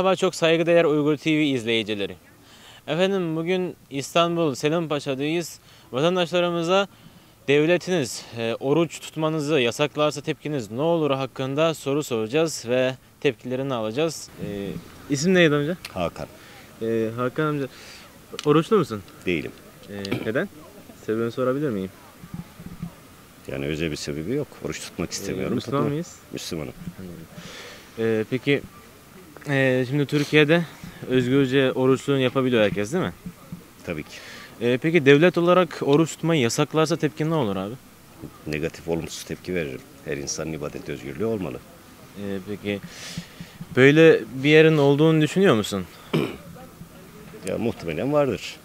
Merhaba çok saygıdeğer Uygur TV izleyicileri. Efendim bugün İstanbul Selimpaşa'dayız. Vatandaşlarımıza devletiniz oruç tutmanızı yasaklarsa tepkiniz ne olur hakkında soru soracağız ve tepkilerini alacağız. İsim neydi amca? Hakan. Hakan amca, oruçlu musun? Değilim. Neden? Sebebini sorabilir miyim? Yani özel bir sebebi yok. Oruç tutmak istemiyorum. Müslüman mıyız? Müslümanım. Peki şimdi Türkiye'de özgürce oruçluğunu yapabiliyor herkes değil mi? Tabii ki. Peki devlet olarak oruç tutmayı yasaklarsa tepkin ne olur abi? Negatif, olumsuz tepki veririm. Her insanın ibadet özgürlüğü olmalı. Peki böyle bir yerin olduğunu düşünüyor musun? Ya muhtemelen vardır.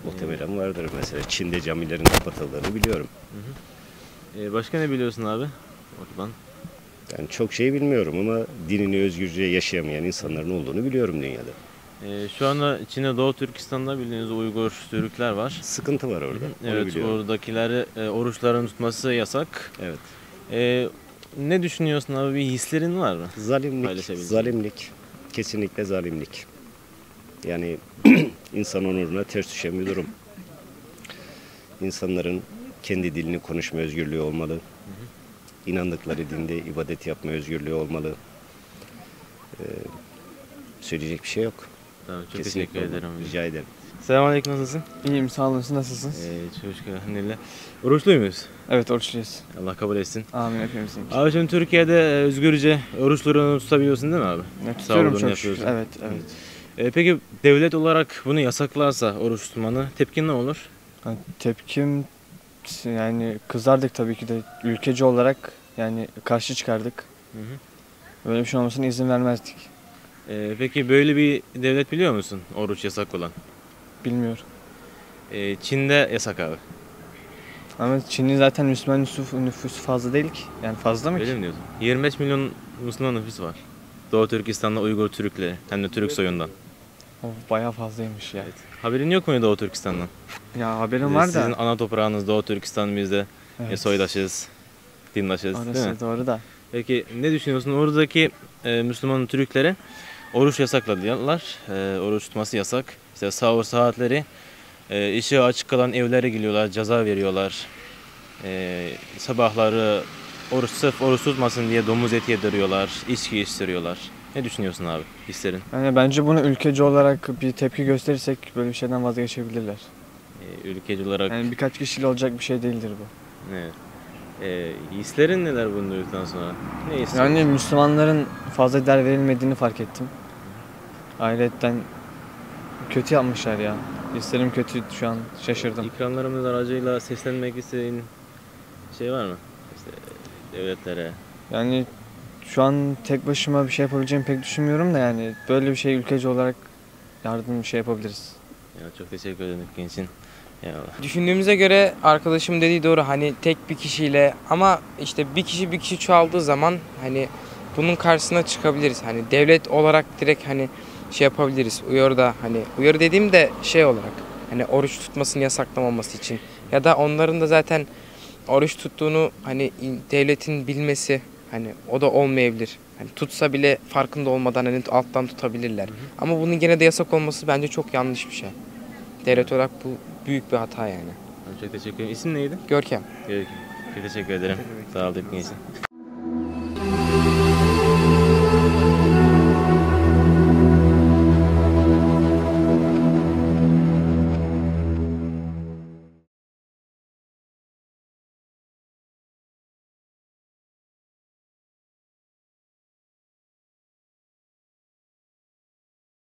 Muhtemelen vardır. Mesela Çin'de camilerin kapatıldığını biliyorum. Başka ne biliyorsun abi? Oradan. Yani çok şey bilmiyorum ama dinini özgürce yaşayamayan insanların olduğunu biliyorum dünyada. Şu anda Çin'de Doğu Türkistan'da bildiğiniz Uygur Türkler var. Sıkıntı var orada. Onu Evet, biliyorum. oradakileri oruçlarını tutması yasak. Evet. Ne düşünüyorsun abi? Bir hislerin var mı? Zalimlik, Paylaşabileceğin. zalimlik. Kesinlikle zalimlik. Yani insan onuruna ters düşen bir durum. İnsanların kendi dilini konuşma özgürlüğü olmalı. İnandıkları dinde ibadet yapma özgürlüğü olmalı. Söyleyecek bir şey yok. Tamam, çok Kesinlikle teşekkür olmalı. ederim. Rica ederim. Selamünaleyküm, nasılsın? İyiyim, sağ olun. Siz nasılsınız? Çok şükür, elhamdülillah. Oruçlu muyuz? Evet, oruçluyuz. Allah kabul etsin. Amin hepimizin. Abi şimdi Türkiye'de özgürce oruçlarını tutabiliyorsun değil mi abi? Tutuyorum Sağolunu çok şükür. yapıyorsun. Evet, evet. Peki devlet olarak bunu yasaklarsa oruç tutmanı tepkin ne olur? Yani tepkim yani kızardık tabii ki de ülkeci olarak yani karşı çıkardık. Böyle bir şey olmasına izin vermezdik. Peki böyle bir devlet biliyor musun oruç yasak olan? Bilmiyorum. Çin'de yasak abi. Ama Çin'in zaten Müslüman nüfusu fazla değil ki. Yani fazla mı Öyle ki? mi diyorsun? 25 milyon Müslüman nüfus var. Doğu Türkistan'da Uygur Türkleri hem de Türk soyundan. O bayağı fazlaymış ya. Haberin yok muydu Doğu Türkistan'dan? Ya haberim var Sizin da. ana toprağınız Doğu Türkistan, biz de Evet. soydaşız, dindaşız değil mi? Orası doğru da. Peki ne düşünüyorsun? Oradaki Müslüman Türklere oruç yasakladılar. Oruç tutması yasak. İşte sahur saatleri işe açık kalan evlere geliyorlar, ceza veriyorlar. Sabahları sırf oruç tutmasın diye domuz eti yediriyorlar, içki içtiriyorlar. Ne düşünüyorsun abi hislerin? Yani bence bunu ülkeci olarak bir tepki gösterirsek böyle bir şeyden vazgeçebilirler. Ülkeci olarak Yani birkaç kişiyle olacak bir şey değildir bu. evet. Hislerin neler bunu duyduktan sonra? Ne istiyorsun? Yani Müslümanların fazla değer verilmediğini fark ettim. Ayrıca kötü yapmışlar ya. Hislerim kötü şu an, şaşırdım. İkramlarımız aracıyla seslenmek istediğin şey var mı? İşte devletlere. Yani şu an tek başıma bir şey yapabileceğimi pek düşünmüyorum da yani böyle bir şey ülkeci olarak yardım bir şey yapabiliriz. Ya çok teşekkür ederim ilgin için. Eyvallah. Düşündüğümüze göre arkadaşım dediği doğru, hani tek bir kişiyle, ama işte bir kişi çoğaldığı zaman hani bunun karşısına çıkabiliriz. Hani devlet olarak direkt hani şey yapabiliriz. Uyarı dediğim de şey olarak, hani oruç tutmasını yasaklamaması için ya da onların da zaten oruç tuttuğunu hani devletin bilmesi, hani o da olmayabilir. Hani tutsa bile farkında olmadan hani alttan tutabilirler. Ama bunun gene de yasak olması bence çok yanlış bir şey. Devlet olarak bu büyük bir hata yani. Çok teşekkür ederim. İsim neydi? Görkem. Çok teşekkür ederim. Sağ ol ilgin için.